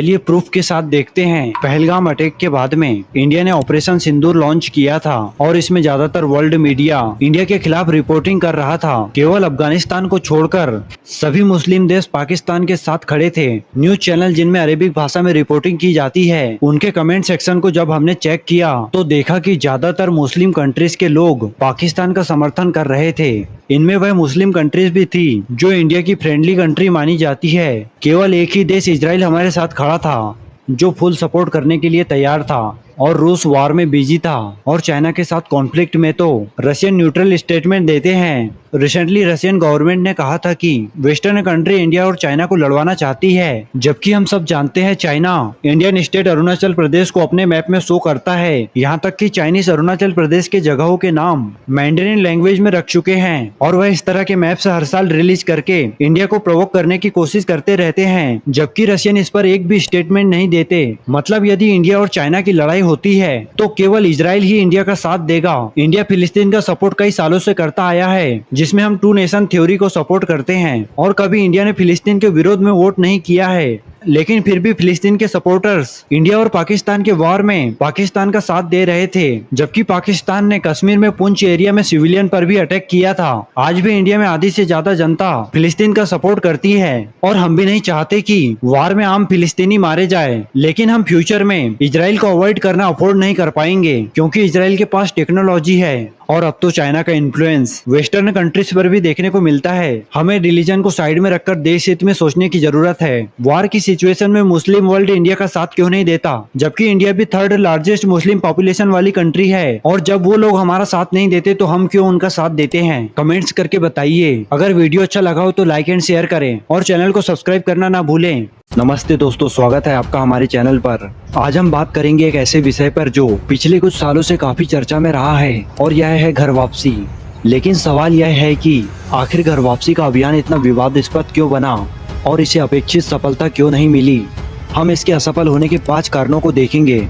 चलिए प्रूफ के साथ देखते हैं। पहलगाम अटैक के बाद में इंडिया ने ऑपरेशन सिंदूर लॉन्च किया था और इसमें ज्यादातर वर्ल्ड मीडिया इंडिया के खिलाफ रिपोर्टिंग कर रहा था। केवल अफगानिस्तान को छोड़कर सभी मुस्लिम देश पाकिस्तान के साथ खड़े थे। न्यूज चैनल जिनमें अरेबिक भाषा में रिपोर्टिंग की जाती है, उनके कमेंट सेक्शन को जब हमने चेक किया तो देखा कि ज्यादातर मुस्लिम कंट्रीज के लोग पाकिस्तान का समर्थन कर रहे थे। इनमें वह मुस्लिम कंट्रीज भी थी जो इंडिया की फ्रेंडली कंट्री मानी जाती है। केवल एक ही देश इजराइल हमारे साथ खड़ा था जो फुल सपोर्ट करने के लिए तैयार था, और रूस वार में बिजी था, और चाइना के साथ कॉन्फ्लिक्ट में तो रशियन न्यूट्रल स्टेटमेंट देते हैं। रिसेंटली रशियन गवर्नमेंट ने कहा था कि वेस्टर्न कंट्री इंडिया और चाइना को लड़वाना चाहती है, जबकि हम सब जानते हैं China Indian state Arunachal Pradesh को अपने मैप में शो करता है। यहाँ तक कि चाइनीज अरुणाचल प्रदेश के जगहों के नाम मैंडरिन लैंग्वेज में रख चुके हैं, और वह इस तरह के मैप्स हर साल रिलीज करके इंडिया को प्रोवोक करने की कोशिश करते रहते हैं, जबकि रशियन इस पर एक भी स्टेटमेंट नहीं देते। मतलब यदि इंडिया और चाइना की लड़ाई होती है तो केवल इजराइल ही इंडिया का साथ देगा। इंडिया फिलिस्तीन का सपोर्ट कई सालों से करता आया है, जिसमें हम टू नेशन थ्योरी को सपोर्ट करते हैं, और कभी इंडिया ने फिलिस्तीन के विरोध में वोट नहीं किया है। लेकिन फिर भी फिलिस्तीन के सपोर्टर्स इंडिया और पाकिस्तान के वॉर में पाकिस्तान का साथ दे रहे थे, जबकि पाकिस्तान ने कश्मीर में पुंछ एरिया में सिविलियन पर भी अटैक किया था। आज भी इंडिया में आधी से ज्यादा जनता फिलिस्तीन का सपोर्ट करती है, और हम भी नहीं चाहते कि वॉर में आम फिलिस्तीनी मारे जाए। लेकिन हम फ्यूचर में इजराइल को अवॉइड करना अफोर्ड नहीं कर पाएंगे, क्योंकि इजराइल के पास टेक्नोलॉजी है, और अब तो चाइना का इन्फ्लुएंस वेस्टर्न कंट्रीज पर भी देखने को मिलता है। हमें रिलीजन को साइड में रखकर देश हित में सोचने की जरूरत है। वॉर की सिचुएशन में मुस्लिम वर्ल्ड इंडिया का साथ क्यों नहीं देता, जबकि इंडिया भी थर्ड लार्जेस्ट मुस्लिम पॉपुलेशन वाली कंट्री है, और जब वो लोग हमारा साथ नहीं देते तो हम क्यों उनका साथ देते हैं। कमेंट्स करके बताइए। अगर वीडियो अच्छा लगा हो तो लाइक एंड शेयर करें, और चैनल को सब्सक्राइब करना ना भूलें। नमस्ते दोस्तों, स्वागत है आपका हमारे चैनल पर। आज हम बात करेंगे एक ऐसे विषय पर जो पिछले कुछ सालों से काफी चर्चा में रहा है, और यह है घर वापसी। लेकिन सवाल यह है कि आखिर घर वापसी का अभियान इतना विवादास्पद क्यों बना, और इसे अपेक्षित सफलता क्यों नहीं मिली। हम इसके असफल होने के 5 कारणों को देखेंगे।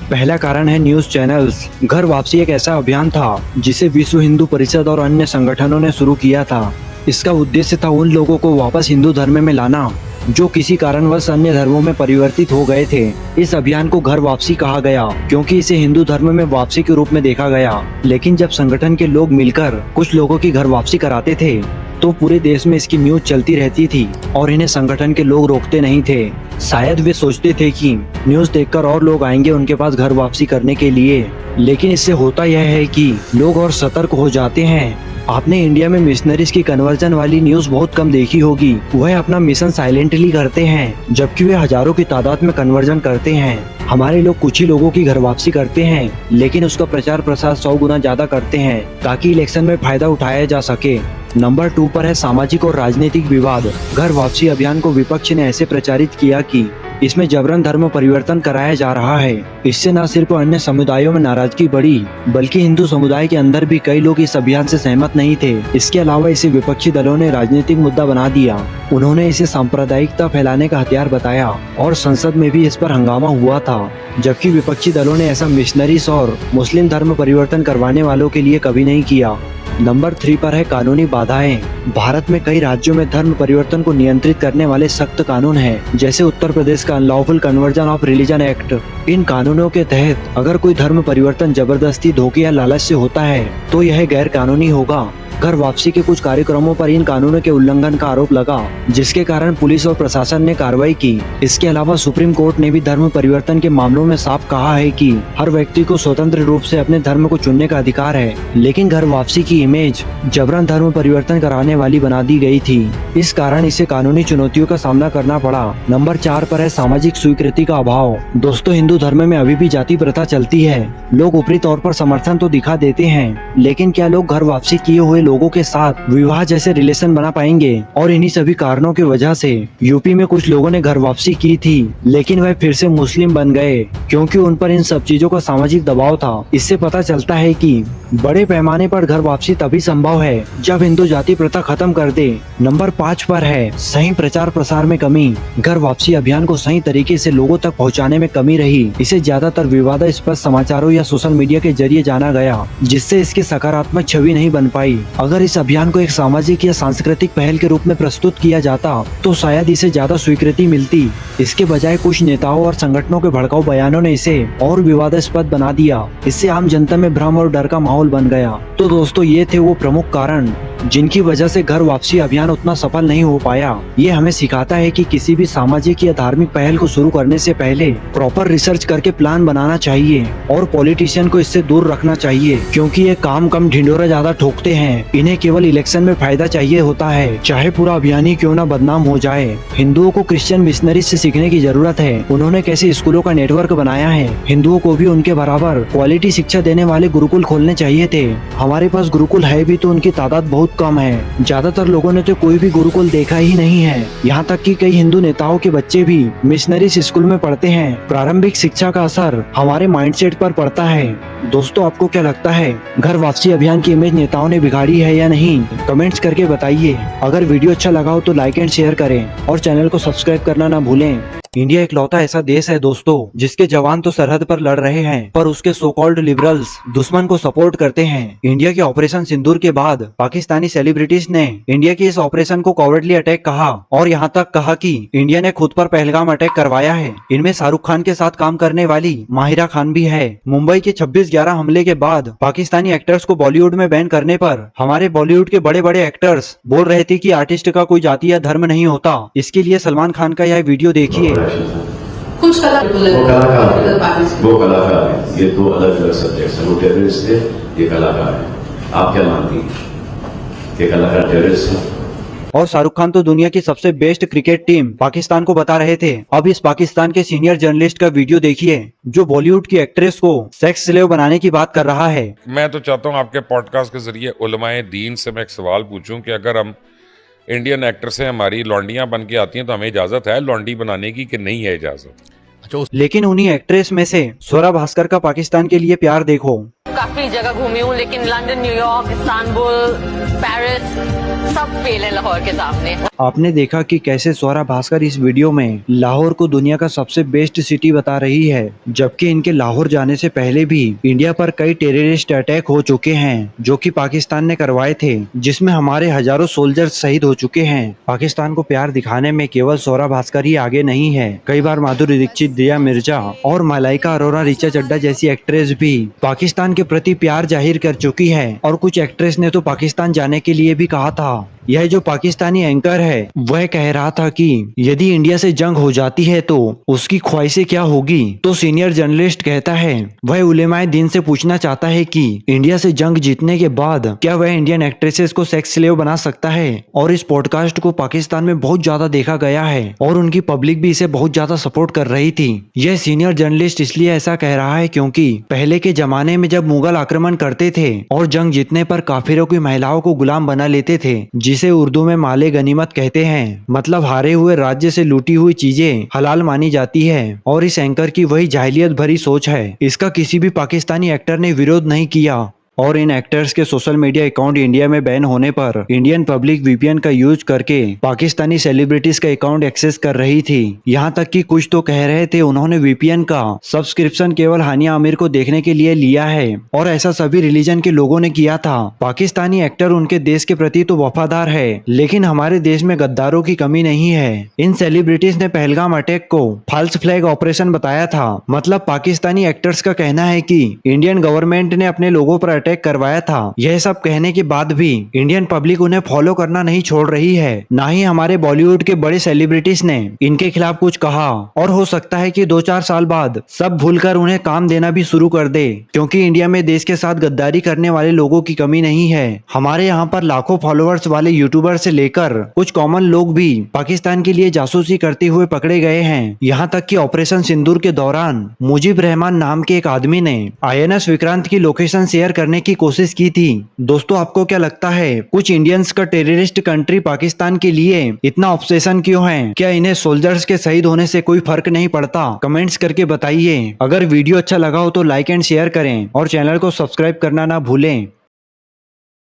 पहला कारण है न्यूज चैनल्स। घर वापसी एक ऐसा अभियान था जिसे विश्व हिंदू परिषद और अन्य संगठनों ने शुरू किया था। इसका उद्देश्य था उन लोगों को वापस हिंदू धर्म में लाना जो किसी कारणवश अन्य धर्मों में परिवर्तित हो गए थे। इस अभियान को घर वापसी कहा गया क्योंकि इसे हिंदू धर्म में वापसी के रूप में देखा गया। लेकिन जब संगठन के लोग मिलकर कुछ लोगों की घर वापसी कराते थे तो पूरे देश में इसकी न्यूज चलती रहती थी, और इन्हें संगठन के लोग रोकते नहीं थे। शायद वे सोचते थे कि न्यूज देखकर और लोग आएंगे उनके पास घर वापसी करने के लिए। लेकिन इससे होता यह है कि लोग और सतर्क हो जाते हैं। आपने इंडिया में मिशनरीज की कन्वर्जन वाली न्यूज बहुत कम देखी होगी। वह अपना मिशन साइलेंटली करते हैं, जबकि वे हजारों की तादाद में कन्वर्जन करते हैं। हमारे लोग कुछ ही लोगों की घर वापसी करते हैं, लेकिन उसका प्रचार प्रसार 100 गुना ज्यादा करते हैं ताकि इलेक्शन में फायदा उठाया जा सके। नंबर 2 पर है सामाजिक और राजनीतिक विवाद। घर वापसी अभियान को विपक्ष ने ऐसे प्रचारित किया कि इसमें जबरन धर्म परिवर्तन कराया जा रहा है। इससे न सिर्फ अन्य समुदायों में नाराजगी बढ़ी, बल्कि हिंदू समुदाय के अंदर भी कई लोग इस अभियान से सहमत नहीं थे। इसके अलावा इसे विपक्षी दलों ने राजनीतिक मुद्दा बना दिया। उन्होंने इसे सांप्रदायिकता फैलाने का हथियार बताया, और संसद में भी इस पर हंगामा हुआ था। जबकि विपक्षी दलों ने ऐसा मिशनरीज और मुस्लिम धर्म परिवर्तन करवाने वालों के लिए कभी नहीं किया। नंबर 3 पर है कानूनी बाधाएं। भारत में कई राज्यों में धर्म परिवर्तन को नियंत्रित करने वाले सख्त कानून हैं, जैसे उत्तर प्रदेश का unlawful conversion of religion act. इन कानूनों के तहत अगर कोई धर्म परिवर्तन जबरदस्ती, धोखे या लालच से होता है तो यह गैर कानूनी होगा। घर वापसी के कुछ कार्यक्रमों पर इन कानूनों के उल्लंघन का आरोप लगा, जिसके कारण पुलिस और प्रशासन ने कार्रवाई की। इसके अलावा सुप्रीम कोर्ट ने भी धर्म परिवर्तन के मामलों में साफ कहा है कि हर व्यक्ति को स्वतंत्र रूप से अपने धर्म को चुनने का अधिकार है। लेकिन घर वापसी की इमेज जबरन धर्म परिवर्तन कराने वाली बना दी गई थी। इस कारण इसे कानूनी चुनौतियों का सामना करना पड़ा। नंबर 4 पर है सामाजिक स्वीकृति का अभाव। दोस्तों, हिंदू धर्म में अभी भी जाति प्रथा चलती है। लोग ऊपरी तौर पर समर्थन तो दिखा देते हैं, लेकिन क्या लोग घर वापसी किए हुए लोगों के साथ विवाह जैसे रिलेशन बना पाएंगे? और इन्हीं सभी कारणों की वजह से यूपी में कुछ लोगों ने घर वापसी की थी, लेकिन वह फिर से मुस्लिम बन गए क्योंकि उन पर इन सब चीजों का सामाजिक दबाव था। इससे पता चलता है कि बड़े पैमाने पर घर वापसी तभी संभव है जब हिंदू जाति प्रथा खत्म कर दे। नंबर 5 पर है सही प्रचार प्रसार में कमी। घर वापसी अभियान को सही तरीके से लोगों तक पहुंचाने में कमी रही। इसे ज्यादातर विवादास्पद समाचारों या सोशल मीडिया के जरिए जाना गया, जिससे इसकी सकारात्मक छवि नहीं बन पाई। अगर इस अभियान को एक सामाजिक या सांस्कृतिक पहल के रूप में प्रस्तुत किया जाता तो शायद इसे ज्यादा स्वीकृति मिलती। इसके बजाय कुछ नेताओं और संगठनों के भड़काऊ बयानों ने इसे और विवादास्पद बना दिया। इससे आम जनता में भ्रम और डर का माहौल बन गया। तो दोस्तों, ये थे वो प्रमुख कारण जिनकी वजह से घर वापसी अभियान उतना सफल नहीं हो पाया। ये हमें सिखाता है कि किसी भी सामाजिक या धार्मिक पहल को शुरू करने से पहले प्रॉपर रिसर्च करके प्लान बनाना चाहिए और पॉलिटिशियन को इससे दूर रखना चाहिए, क्योंकि ये काम कम ढिंढोरा ज्यादा ठोकते हैं। इन्हें केवल इलेक्शन में फायदा चाहिए होता है, चाहे पूरा अभियान ही क्यों न बदनाम हो जाए। हिंदुओं को क्रिश्चियन मिशनरी से सीखने की जरूरत है। उन्होंने कैसे स्कूलों का नेटवर्क बनाया है। हिंदुओं को भी उनके बराबर क्वालिटी शिक्षा देने वाले गुरुकुल खोलने चाहिए थे। हमारे पास गुरुकुल है भी तो उनकी तादाद बहुत कम है। ज्यादातर लोगों ने तो कोई भी गुरुकुल देखा ही नहीं है। यहाँ तक कि कई हिंदू नेताओं के बच्चे भी मिशनरी स्कूल में पढ़ते हैं। प्रारंभिक शिक्षा का असर हमारे माइंडसेट पर पड़ता है। दोस्तों, आपको क्या लगता है, घर वापसी अभियान की इमेज नेताओं ने बिगाड़ी है या नहीं? कमेंट्स करके बताइए। अगर वीडियो अच्छा लगा हो तो लाइक एंड शेयर करें और चैनल को सब्सक्राइब करना ना भूलें। इंडिया इकलौता ऐसा देश है दोस्तों जिसके जवान तो सरहद पर लड़ रहे हैं, पर उसके सो कॉल्ड लिबरल्स दुश्मन को सपोर्ट करते हैं। इंडिया के ऑपरेशन सिंदूर के बाद पाकिस्तानी सेलिब्रिटीज ने इंडिया के इस ऑपरेशन को कॉवर्डली अटैक कहा और यहाँ तक कहा कि इंडिया ने खुद पर पहलगाम अटैक करवाया है। इनमें शाहरुख खान के साथ काम करने वाली माहिरा खान भी है। मुंबई के 26/11 हमले के बाद पाकिस्तानी एक्टर्स को बॉलीवुड में बैन करने पर हमारे बॉलीवुड के बड़े बड़े एक्टर्स बोल रहे थे कि आर्टिस्ट का कोई जाति या धर्म नहीं होता। इसके लिए सलमान खान का यह वीडियो देखिए। कुछ वो कलाकार है, ये दो अलग अलग सब्जेक्ट है। वो टेररिस्ट है, ये कलाकार है। आप क्या मानती हैं? ये कलाकार टेररिस्ट है? और शाहरुख खान तो दुनिया की सबसे बेस्ट क्रिकेट टीम पाकिस्तान को बता रहे थे। अब इस पाकिस्तान के सीनियर जर्नलिस्ट का वीडियो देखिए जो बॉलीवुड की एक्ट्रेस को सेक्स स्लेव बनाने की बात कर रहा है। मैं तो चाहता हूँ आपके पॉडकास्ट के जरिए उलमाए दीन से मैं एक सवाल पूछूं कि अगर हम इंडियन एक्टर से हमारी लौंडियां बन के आती हैं तो हमें इजाजत है लौंडी बनाने की कि नहीं है इजाजत? लेकिन उन्हीं एक्ट्रेस में से स्वरा भास्कर का पाकिस्तान के लिए प्यार देखो। काफी जगह घूमी हूँ, लेकिन लंदन, न्यूयॉर्क, इस्तांबुल, पेरिस सब फेल है लाहौर के सामने। आपने देखा कि कैसे स्वरा भास्कर इस वीडियो में लाहौर को दुनिया का सबसे बेस्ट सिटी बता रही है, जबकि इनके लाहौर जाने से पहले भी इंडिया पर कई टेररिस्ट अटैक हो चुके हैं जो कि पाकिस्तान ने करवाए थे, जिसमें हमारे हजारों सोल्जर्स शहीद हो चुके हैं। पाकिस्तान को प्यार दिखाने में केवल स्वरा भास्कर ही आगे नहीं है। कई बार माधुरी दीक्षित, दिया मिर्जा और मलाइका अरोरा, ऋचा चड्ढा जैसी एक्ट्रेस भी पाकिस्तान के प्रति प्यार जाहिर कर चुकी है और कुछ एक्ट्रेस ने तो पाकिस्तान जाने के लिए भी कहा था। यह जो पाकिस्तानी एंकर है वह कह रहा था कि यदि इंडिया से जंग हो जाती है तो उसकी ख्वाहिशें क्या होगी। तो सीनियर जर्नलिस्ट कहता है वह उलेमाए दीन से पूछना चाहता है कि इंडिया से जंग जीतने के बाद क्या वह इंडियन एक्ट्रेसेस को सेक्स स्लेव बना सकता है। और इस पॉडकास्ट को पाकिस्तान में बहुत ज्यादा देखा गया है और उनकी पब्लिक भी इसे बहुत ज्यादा सपोर्ट कर रही थी। यह सीनियर जर्नलिस्ट इसलिए ऐसा कह रहा है क्योंकि पहले के जमाने में जब मुगल आक्रमण करते थे और जंग जीतने पर काफिरों की महिलाओं को गुलाम बना लेते थे, जिसे उर्दू में माले गनीमत कहते हैं, मतलब हारे हुए राज्य से लूटी हुई चीजें हलाल मानी जाती है। और इस एंकर की वही जाहिलियत भरी सोच है। इसका किसी भी पाकिस्तानी एक्टर ने विरोध नहीं किया और इन एक्टर्स के सोशल मीडिया अकाउंट इंडिया में बैन होने पर इंडियन पब्लिक वीपीएन का यूज करके पाकिस्तानी सेलिब्रिटीज का अकाउंट एक्सेस कर रही थी। यहाँ तक कि कुछ तो कह रहे थे उन्होंने वीपीएन का सब्सक्रिप्शन केवल हानिया आमिर को देखने के लिए लिया है और ऐसा सभी रिलीजन के लोगों ने किया था। पाकिस्तानी एक्टर उनके देश के प्रति तो वफादार है, लेकिन हमारे देश में गद्दारों की कमी नहीं है। इन सेलिब्रिटीज ने पहलगाम अटैक को फॉल्स फ्लैग ऑपरेशन बताया था। मतलब पाकिस्तानी एक्टर्स का कहना है कि इंडियन गवर्नमेंट ने अपने लोगों पर अटैक करवाया था। यह सब कहने के बाद भी इंडियन पब्लिक उन्हें फॉलो करना नहीं छोड़ रही है। ना ही हमारे बॉलीवुड के बड़े सेलिब्रिटीज ने इनके खिलाफ कुछ कहा और हो सकता है कि 2-4 साल बाद सब भूलकर उन्हें काम देना भी शुरू कर दे, क्योंकि इंडिया में देश के साथ गद्दारी करने वाले लोगों की कमी नहीं है। हमारे यहाँ पर लाखों फॉलोअर्स वाले यूट्यूबर से लेकर कुछ कॉमन लोग भी पाकिस्तान के लिए जासूसी करते हुए पकड़े गए हैं। यहाँ तक कि ऑपरेशन सिंदूर के दौरान मुजीब रहमान नाम के एक आदमी ने INS विक्रांत की लोकेशन शेयर करने की कोशिश की थी। दोस्तों, आपको क्या लगता है कुछ इंडियंस का टेररिस्ट कंट्री पाकिस्तान के लिए इतना ऑब्सेशन क्यों है? क्या इन्हें सोल्जर्स के शहीद होने से कोई फर्क नहीं पड़ता? कमेंट्स करके बताइए। अगर वीडियो अच्छा लगा हो तो लाइक एंड शेयर करें और चैनल को सब्सक्राइब करना ना भूलें।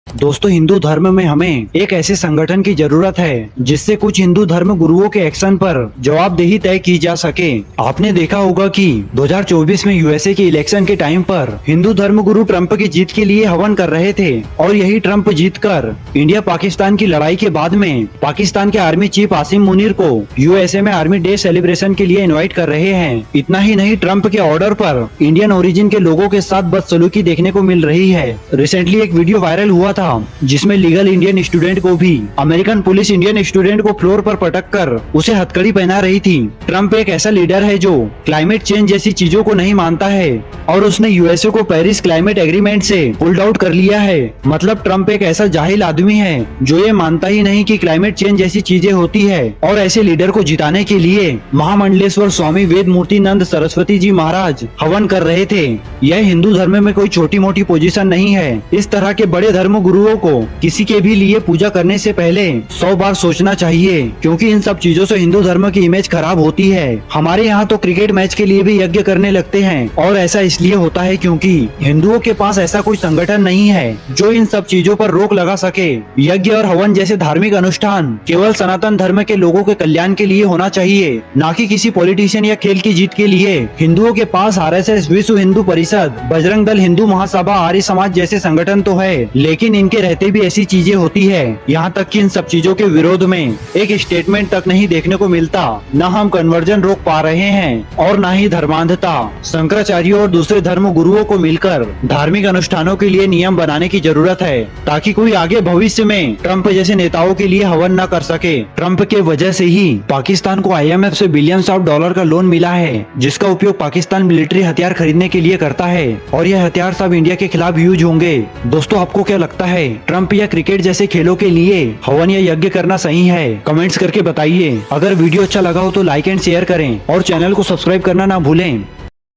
दोस्तों, हिंदू धर्म में हमें एक ऐसे संगठन की जरूरत है जिससे कुछ हिंदू धर्म गुरुओं के एक्शन पर जवाबदेही तय की जा सके। आपने देखा होगा कि 2024 में यूएसए के इलेक्शन के टाइम पर हिंदू धर्म गुरु ट्रंप की जीत के लिए हवन कर रहे थे और यही ट्रंप जीतकर इंडिया पाकिस्तान की लड़ाई के बाद में पाकिस्तान के आर्मी चीफ आसिम मुनीर को यूएसए में आर्मी डे सेलिब्रेशन के लिए इन्वाइट कर रहे हैं। इतना ही नहीं, ट्रंप के ऑर्डर पर इंडियन ओरिजिन के लोगों के साथ बदसलूकी देखने को मिल रही है। रिसेंटली एक वीडियो वायरल हुआ था जिसमें लीगल इंडियन स्टूडेंट को भी अमेरिकन पुलिस इंडियन स्टूडेंट को फ्लोर पर पटक कर उसे हथकड़ी पहना रही थी। ट्रंप एक ऐसा लीडर है जो क्लाइमेट चेंज जैसी चीजों को नहीं मानता है और उसने यूएसए को पेरिस क्लाइमेट एग्रीमेंट से पुल्ड आउट कर लिया है। मतलब ट्रंप एक ऐसा जाहिल आदमी है जो ये मानता ही नहीं कि क्लाइमेट चेंज जैसी चीजें होती है। और ऐसे लीडर को जिताने के लिए महामंडलेश्वर स्वामी वेद मूर्ति नंद सरस्वती जी महाराज हवन कर रहे थे। यह हिंदू धर्म में कोई छोटी मोटी पोजीशन नहीं है। इस तरह के बड़े धर्म गुरुओं को किसी के भी लिए पूजा करने से पहले 100 बार सोचना चाहिए, क्योंकि इन सब चीजों से हिंदू धर्म की इमेज खराब होती है। हमारे यहाँ तो क्रिकेट मैच के लिए भी यज्ञ करने लगते हैं और ऐसा इसलिए होता है क्योंकि हिंदुओं के पास ऐसा कोई संगठन नहीं है जो इन सब चीजों पर रोक लगा सके। यज्ञ और हवन जैसे धार्मिक अनुष्ठान केवल सनातन धर्म के लोगों के कल्याण के लिए होना चाहिए, न कि किसी पॉलिटिशियन या खेल की जीत के लिए। हिंदुओं के पास आरएसएस, विश्व हिंदू परिषद, बजरंग दल, हिंदू महासभा, आर्य समाज जैसे संगठन तो है, लेकिन इनके रहते भी ऐसी चीजें होती है। यहाँ तक कि इन सब चीजों के विरोध में एक स्टेटमेंट तक नहीं देखने को मिलता। न हम कन्वर्जन रोक पा रहे हैं और न ही धर्मांधता। शंकराचार्यों और दूसरे धर्म गुरुओं को मिलकर धार्मिक अनुष्ठानों के लिए नियम बनाने की जरूरत है ताकि कोई आगे भविष्य में ट्रंप जैसे नेताओं के लिए हवन न कर सके। ट्रंप के वजह से ही पाकिस्तान को IMF से बिलियंस ऑफ डॉलर का लोन मिला है, जिसका उपयोग पाकिस्तान मिलिट्री हथियार खरीदने के लिए करता है और यह हथियार सब इंडिया के खिलाफ यूज होंगे। दोस्तों, आपको क्या लगता है, ट्रंप या क्रिकेट जैसे खेलों के लिए हवन या यज्ञ करना सही है? कमेंट्स करके बताइए। अगर वीडियो अच्छा लगा हो तो लाइक एंड शेयर करें और चैनल को सब्सक्राइब करना ना भूलें।